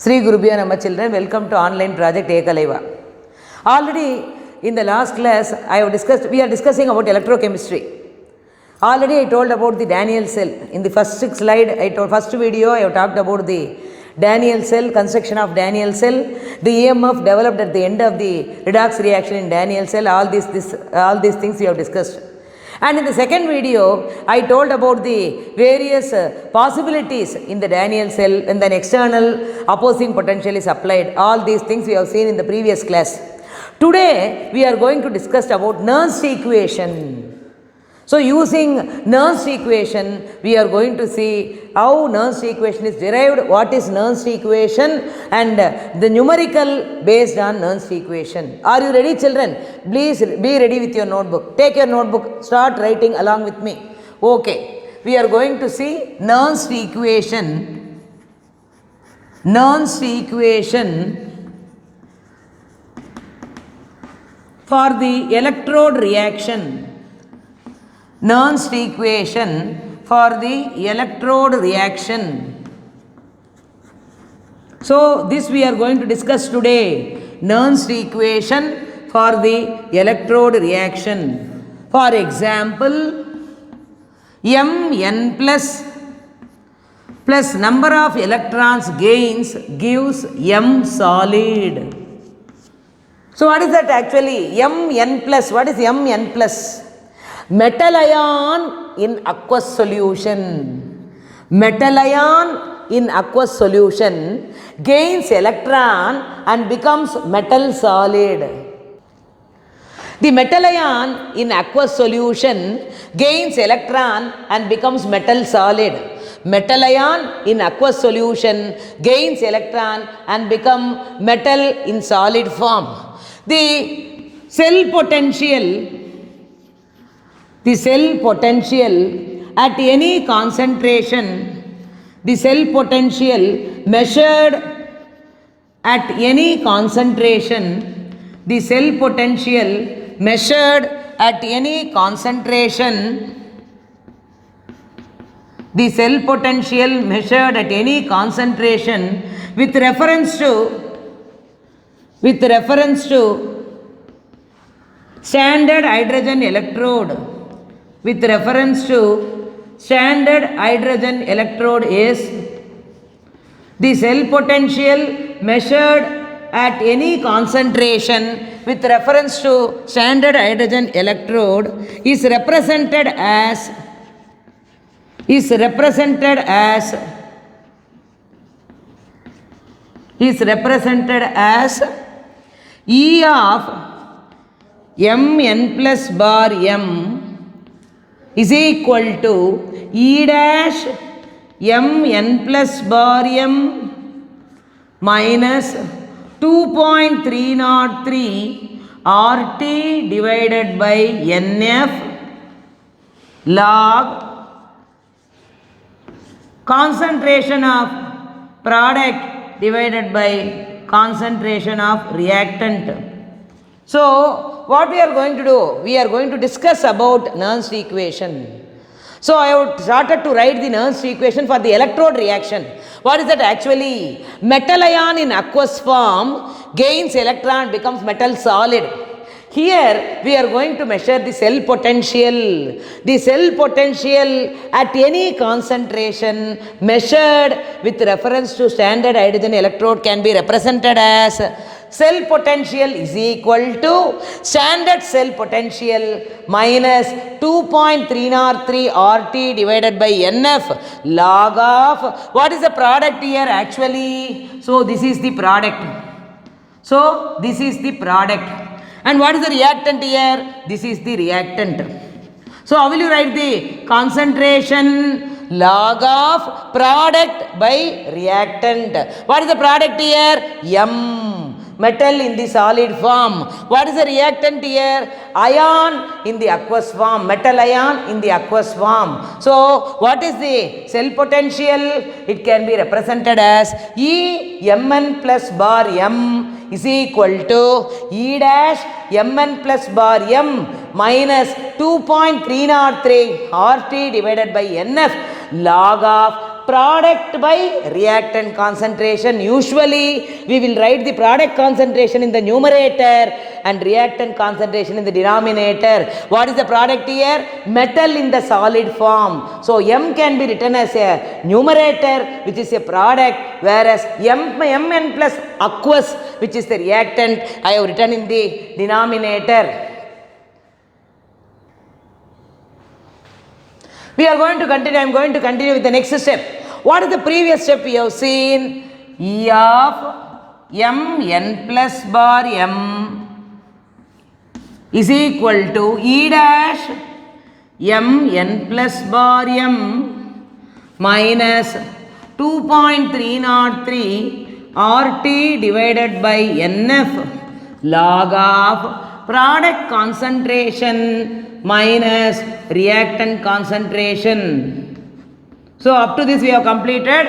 Sri Gurubhyo Namah children, welcome to online project Ekalaiva. Already in the last class we are discussing about electrochemistry. Already I told about the Daniell cell. In the first slide, first video I have talked about the Daniell cell, construction of Daniell cell, the EMF developed at the end of the redox reaction in Daniell cell, all these things we have discussed. And in the second video, I told about the various possibilities in the Daniell cell and then external opposing potential is applied. All these things we have seen in the previous class. Today, we are going to discuss about Nernst equation. So, using Nernst equation, we are going to see how Nernst equation is derived, what is Nernst equation and the numerical based on Nernst equation. Are you ready, children? Please be ready with your notebook. Take your notebook, start writing along with me. Okay, we are going to see Nernst equation. Nernst equation for the electrode reaction. Nernst equation for the electrode reaction. So, this we are going to discuss today. Nernst equation for the electrode reaction. For example, Mn plus number of electrons gains gives M solid. So, what is that actually? Mn plus. What is Mn plus? Metal ion in aqueous solution. Metal ion in aqueous solution gains electron and becomes metal solid. The metal ion in aqueous solution gains electron and becomes metal solid. Metal ion in aqueous solution gains electron and become metal in solid form. The cell potential at any concentration, the cell potential measured at any concentration, the cell potential measured at any concentration, the cell potential measured at any concentration with reference to standard hydrogen electrode. With reference to standard hydrogen electrode is the cell potential measured at any concentration with reference to standard hydrogen electrode is represented as E of Mn plus bar M is equal to E dash Mn plus bar M minus 2.303 RT divided by NF log concentration of product divided by concentration of reactant. So, what we are going to do? We are going to discuss about Nernst equation. So, I have started to write the Nernst equation for the electrode reaction. What is that actually? Metal ion in aqueous form gains electron, becomes metal solid. Here we are going to measure the cell potential. The cell potential at any concentration measured with reference to standard hydrogen electrode can be represented as cell potential is equal to standard cell potential minus 2.303 RT divided by NF log of, what is the product here actually? So, this is the product. So, this is the product. And what is the reactant here? This is the reactant. So, how will you write the concentration log of product by reactant? What is the product here? M. Metal in the solid form. What is the reactant here? Ion in the aqueous form. Metal ion in the aqueous form. So, what is the cell potential? It can be represented as E Mn plus bar M is equal to E dash Mn plus bar M minus 2.303 RT divided by NF log of product by reactant concentration. Usually we will write the product concentration in the numerator and reactant concentration in the denominator. What is the product here? Metal in the solid form. So M can be written as a numerator, which is a product, whereas Mn plus aqueous, which is the reactant, I have written in the denominator. We are going to continue. I am going to continue with the next step. What is the previous step we have seen? E of Mn plus bar M is equal to E dash Mn plus bar M minus 2.303 RT divided by NF log of product concentration minus reactant concentration. So up to this we have completed,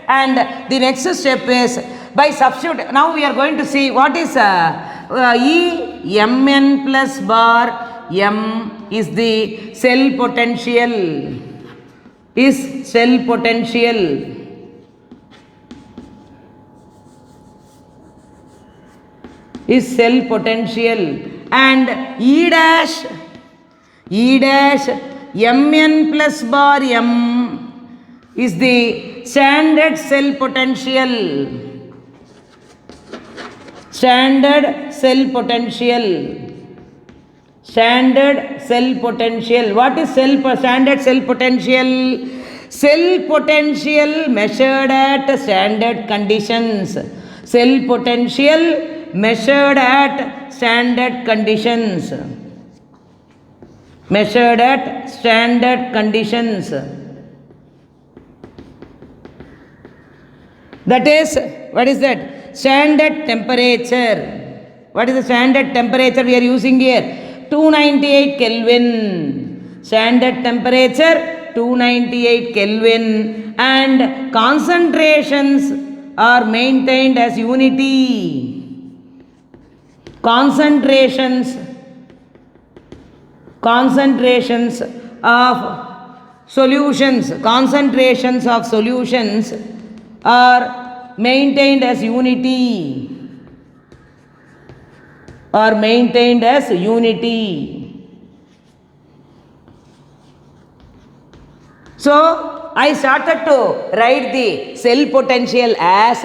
and the next step is by substitute. Now we are going to see what is E Mn plus bar M is the cell potential. Is cell potential. Is cell potential, and E dash Mn plus bar M is the standard cell potential. Standard cell potential. Standard cell potential. What is standard cell potential? Cell potential measured at standard conditions. Cell potential measured at standard conditions. Measured at standard conditions. That is, what is that? Standard temperature. What is the standard temperature we are using here? 298 Kelvin. Standard temperature 298 Kelvin, and concentrations are maintained as unity. Concentrations of solutions are maintained as unity. So I started to write the cell potential as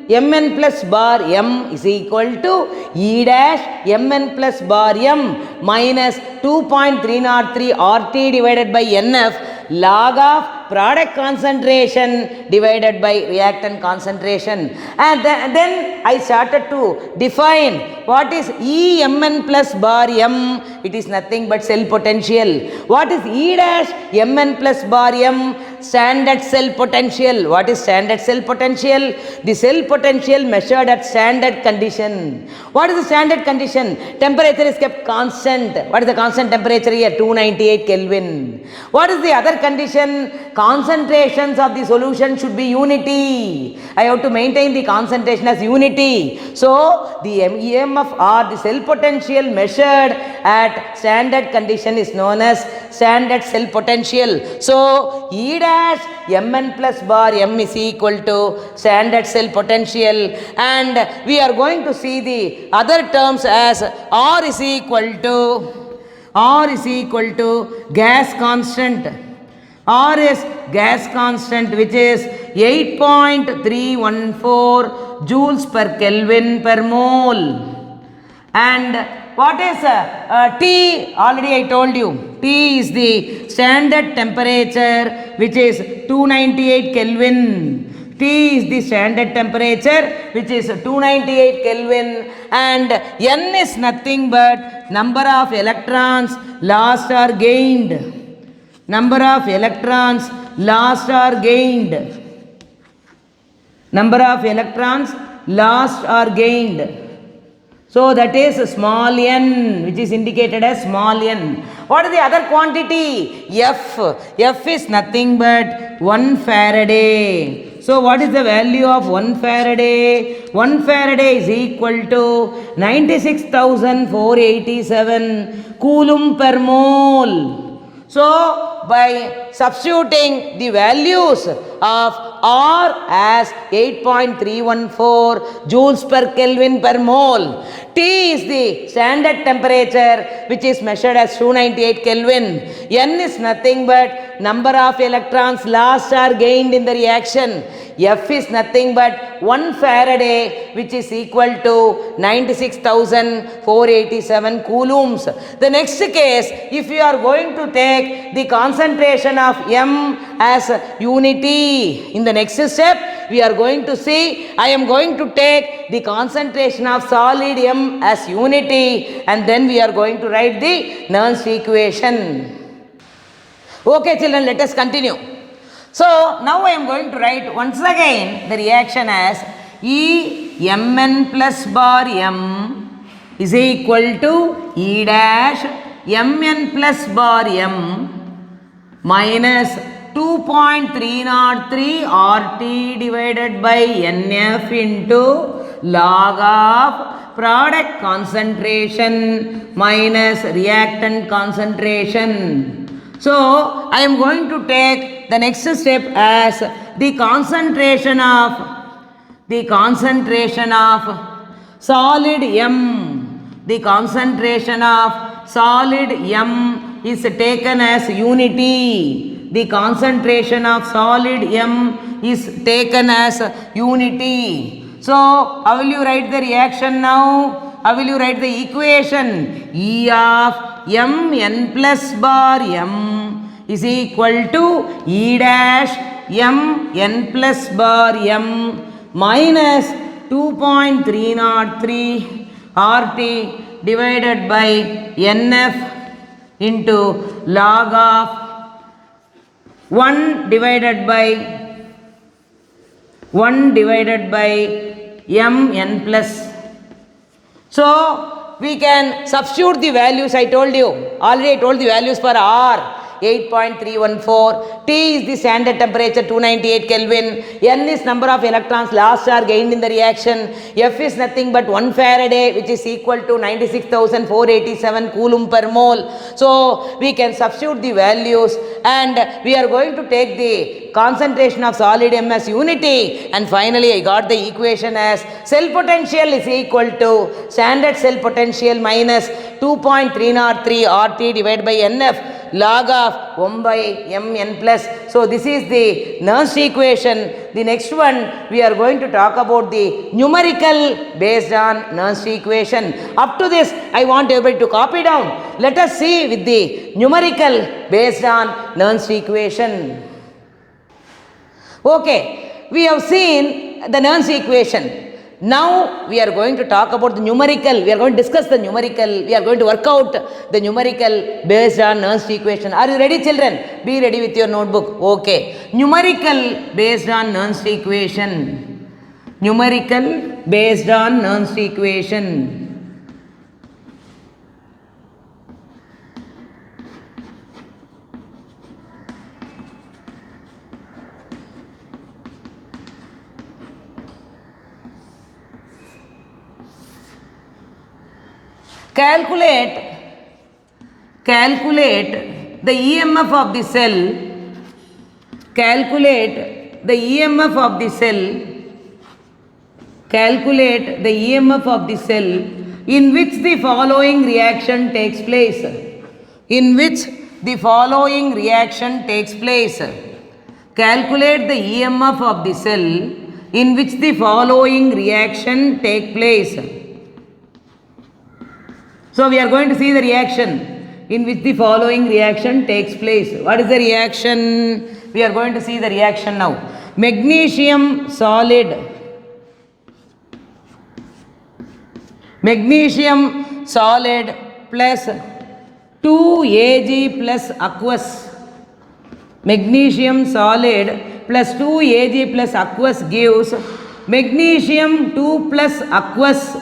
Mn plus bar M is equal to E dash Mn plus bar M minus 2.303 RT divided by NF log of product concentration divided by reactant concentration. And then I started to define what is Mn plus bar M. It is nothing but cell potential. What is E dash Mn plus bar M? Standard cell potential. What is standard cell potential? The cell potential measured at standard condition. What is the standard condition? Temperature is kept constant. What is the constant temperature here? 298 Kelvin. What is the other condition? Concentrations of the solution should be unity. I have to maintain the concentration as unity. So the EMF or the cell potential measured at standard condition is known as standard cell potential. So E dash Mn plus bar M is equal to standard cell potential, and we are going to see the other terms as R is equal to gas constant. R is gas constant, which is 8.314 joules per Kelvin per mole. And what is T? Already I told you. T is the standard temperature, which is 298 Kelvin. T is the standard temperature, which is 298 Kelvin, and N is nothing but number of electrons lost or gained. Number of electrons lost or gained. Number of electrons lost or gained. So that is small n, which is indicated as small n. What is the other quantity? F. F is nothing but 1 Faraday. So what is the value of 1 Faraday? 1 Faraday is equal to 96,487 Coulomb per mole. So by substituting the values of R as 8.314 joules per Kelvin per mole. T is the standard temperature which is measured as 298 Kelvin. N is nothing but number of electrons lost or gained in the reaction. F is nothing but 1 Faraday which is equal to 96,487 coulombs. The next case, if you are going to take the concentration of M as unity, in the next step we are going to see, I am going to take the concentration of solid M as unity and then we are going to write the Nernst equation. Okay children, let us continue. So now I am going to write once again the reaction as E Mn plus bar M is equal to E dash Mn plus bar M minus 2.303 RT divided by NF into log of product concentration minus reactant concentration. So I am going to take the next step as the concentration of solid M. The concentration of solid M is taken as unity. The concentration of solid M is taken as unity. So how will you write the reaction now? How will you write the equation? E of Mn plus bar M is equal to E dash Mn plus bar M minus 2.303 RT divided by NF into log of 1 divided by Mn plus. So we can substitute the values. I told you already, I told the values for R 8.314, T is the standard temperature 298 Kelvin, N is number of electrons lost or gained in the reaction, F is nothing but 1 Faraday which is equal to 96,487 coulomb per mole. So we can substitute the values and we are going to take the concentration of solid M as unity, and finally I got the equation as cell potential is equal to standard cell potential minus 2.303 RT divided by NF log of 1 by Mn plus. So this is the Nernst equation. The next one we are going to talk about the numerical based on Nernst equation. Up to this I want everybody to copy down. Let us see with the numerical based on Nernst equation. Okay, we have seen the Nernst equation. Now we are going to talk about the numerical. We are going to discuss the numerical. We are going to work out the numerical based on Nernst equation. Are you ready children? Be ready with your notebook. Okay. Numerical based on Nernst equation. Numerical based on Nernst equation. Calculate the EMF of the cell. Calculate the EMF of the cell. Calculate the EMF of the cell in which the following reaction takes place. In which the following reaction takes place. Calculate the EMF of the cell in which the following reaction takes place. So we are going to see the reaction in which the following reaction takes place. What is the reaction? We are going to see the reaction now. Magnesium solid plus 2 Ag plus aqueous. Magnesium solid plus 2 Ag plus aqueous gives magnesium 2 plus aqueous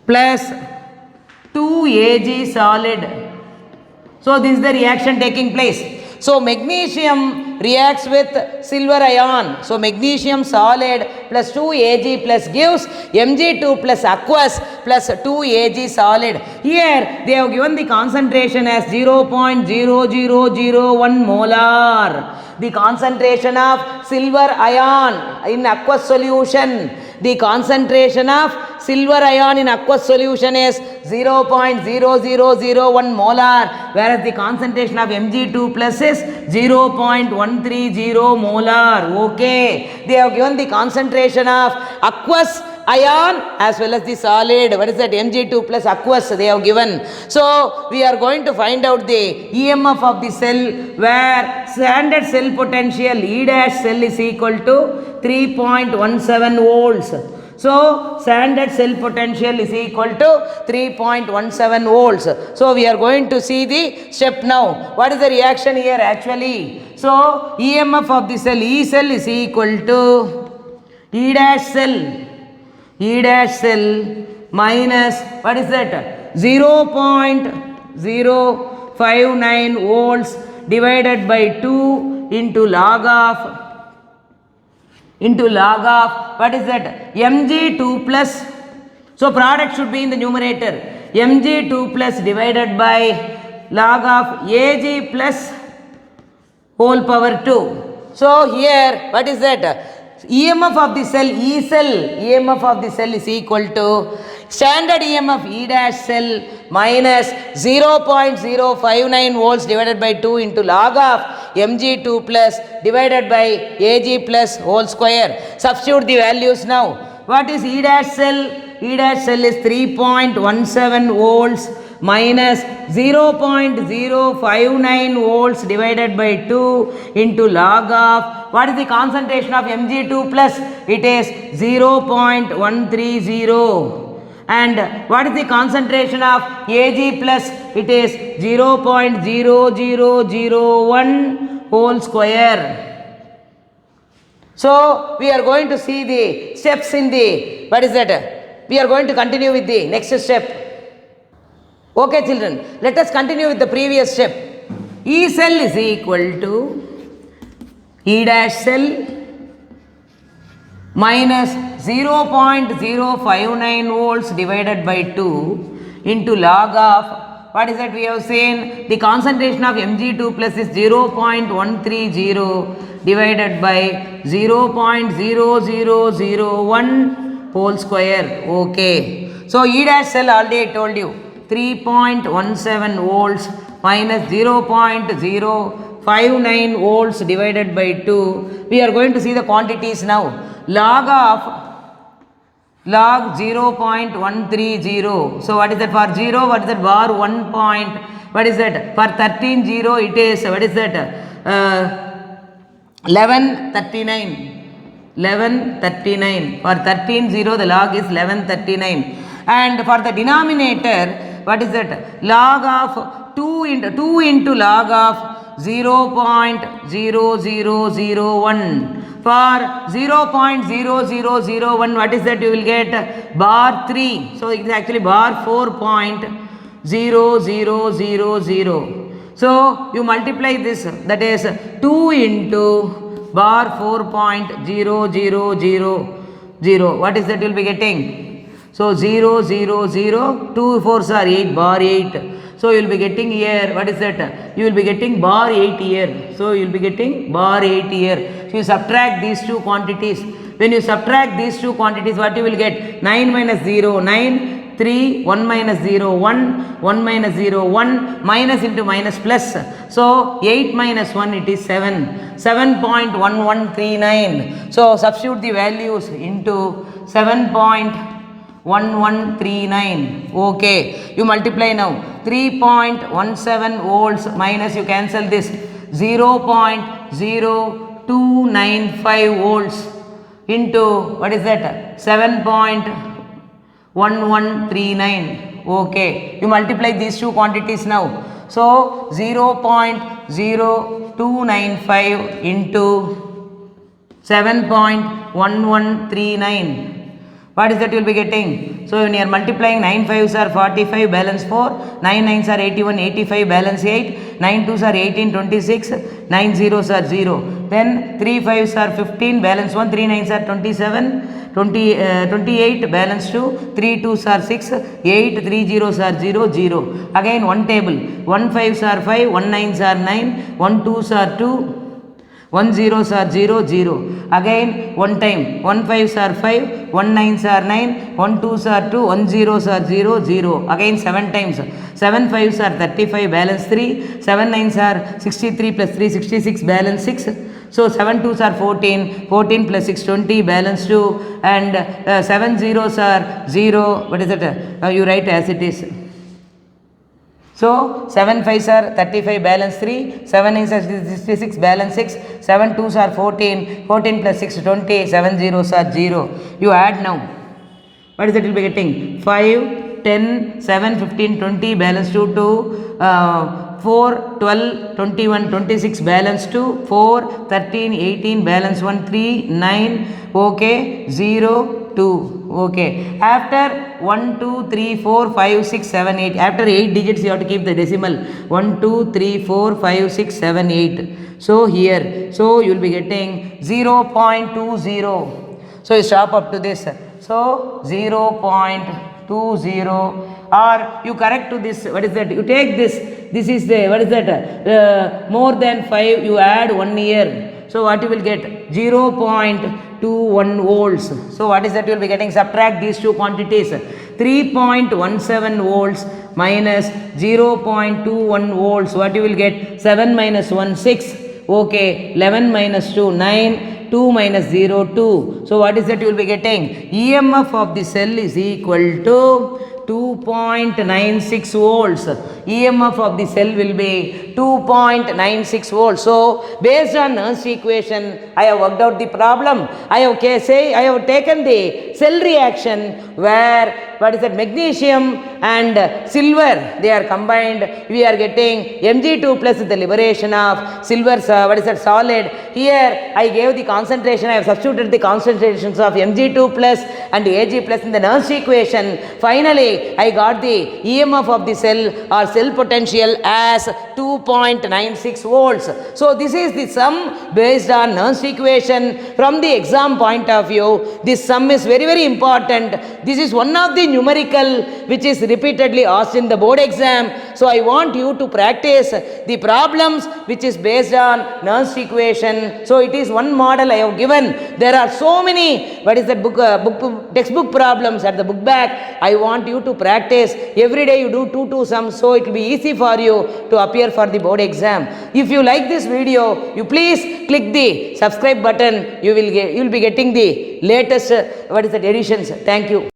plus 2 Ag solid. So this is the reaction taking place. So magnesium reacts with silver ion. So magnesium solid plus 2Ag plus gives Mg2 plus aqueous plus 2Ag solid. Here they have given the concentration as 0.0001 molar. The concentration of silver ion in aqueous solution. The concentration of silver ion in aqueous solution is 0.0001 molar, whereas the concentration of Mg2 plus is 0.130 molar. Okay, they have given the concentration of aqueous ion as well as the solid. What is that? Mg2 plus aqueous they have given. So we are going to find out the EMF of the cell, where standard cell potential E dash cell is equal to 3.17 volts. So standard cell potential is equal to 3.17 volts. So we are going to see the step now. What is the reaction here actually? So EMF of the cell, E cell is equal to E dash cell minus, what is that? 0.059 volts divided by 2 into log of what is that? Mg2 plus, so product should be in the numerator, Mg2 plus divided by log of Ag plus whole power 2. So here what is that? EMF of the cell, E cell, EMF of the cell is equal to standard EMF E dash cell minus 0.059 volts divided by 2 into log of Mg2 plus divided by Ag plus whole square. Substitute the values now. What is E dash cell? E dash cell is 3.17 volts minus 0.059 volts divided by 2 into log of, what is the concentration of Mg2 plus? It is 0.130. And what is the concentration of Ag plus? It is 0.0001 whole square. So we are going to see the steps in the, what is that? We are going to continue with the next step. Okay children, let us continue with the previous step. E cell is equal to E dash cell minus 0.059 volts divided by 2 into log of, what is that we have seen? The concentration of Mg2 plus is 0.130 divided by 0.0001 whole square. Okay. So E dash cell already I told you 3.17 volts minus 0.059 volts divided by 2. We are going to see the quantities now. Log 0.130. So what is that for 0? What is that bar 1 point? What is that? For 13 0 it is, what is that? 1139. 1139. For 13 0 the log is 1139. And for the denominator, what is that? Log of 2 into log of 0.0001. For 0.0001, what is that? You will get bar 3. So it is actually bar 4.0000. So you multiply this, that is 2 into bar 4.0000. What is that you will be getting? So 0, 0, 0, 2 4s are 8, bar 8. So you will be getting here, what is that? You will be getting bar 8 here. So you will be getting bar 8 here. So you subtract these two quantities. When you subtract these two quantities, what you will get? 9 minus 0, 9, 3, 1 minus 0, 1, 1 minus 0, 1, minus into minus plus. So 8 minus 1, it is 7, 7.1139. So substitute the values into 7.1139. Okay, you multiply now. 3.17 volts minus, you cancel this, 0.0295 volts into, what is that? 7.1139. Okay, you multiply these two quantities now. So 0.0295 into 7.1139. What is that you will be getting? So when you are multiplying, 9 5s are 45, balance 4, 9 9s are 81, 85, balance 8, 9 2s are 18, 26, 9 0s are 0. then 3 5s are 15, balance 1, 3 9s are 27, 28, balance 2, 3 2s are 6, 8, 3 zeros are 0, 0. Again one table, 1 5s are 5, 1 9s are 9, 1 2s are 2, 1 zeros are 0, 0. Again one time, 1 5s are 5, 1 9s are 9, 1 2s are 2, 1 zeros are 0, 0. Again 7 times, 7 5s are 35, balance 3, 7 9s are 63 plus 3 66, balance 6. So 7 2s are 14, 14 plus 6 20, balance 2, and 7 zeros are 0. What is it? You write as it is. So 7 5s are 35, balance 3, 7 9s are 66, balance 6, 7 2s are 14, 14 plus 6 20, 7 zeros are 0. You add now. What is it? You will be getting 5, 10, 7, 15, 20, balance 2, 2, 4, 12, 21, 26, balance 2, 4, 13, 18, balance 1, 3, 9, okay, 0, 2, okay. After 1, 2, 3, 4, 5, 6, 7, 8, after 8 digits you have to keep the decimal, 1, 2, 3, 4, 5, 6, 7, 8. So here, so you will be getting 0.20. So you stop up to this. So 0.20, or you correct to this. What is that? You take this. This is the, what is that? More than 5, you add 1 year. So what you will get? 0.21 volts. So what is that? You will be getting, subtract these two quantities. 3.17 volts minus 0.21 volts. What you will get? 7 minus 1, 6. Okay. 11 minus 2, 9. 2 minus 0, 2. So what is that? You will be getting? EMF of the cell is equal to 2.96 volts. EMF of the cell will be 2.96 volts. So based on Nernst equation, I have worked out the problem. I have taken the cell reaction where, what is that, magnesium and silver, they are combined. We are getting Mg2 plus the liberation of silver, what is that, solid. Here I gave the concentration, I have substituted the concentrations of Mg2 plus and Ag plus in the Nernst equation. Finally I got the EMF of the cell or cell potential as 2.96 volts. So this is the sum based on Nernst equation. From the exam point of view, this sum is very, very important. This is one of the numerical which is repeatedly asked in the board exam. So I want you to practice the problems which is based on Nernst equation. So it is one model I have given. There are so many, what is that, textbook problems at the book back. I want you to practice. Every day you do 2 sums, so it will be easy for you to appear for the board exam. If you like this video, you please click the subscribe button. You will be getting the latest, what is that, editions. Thank you.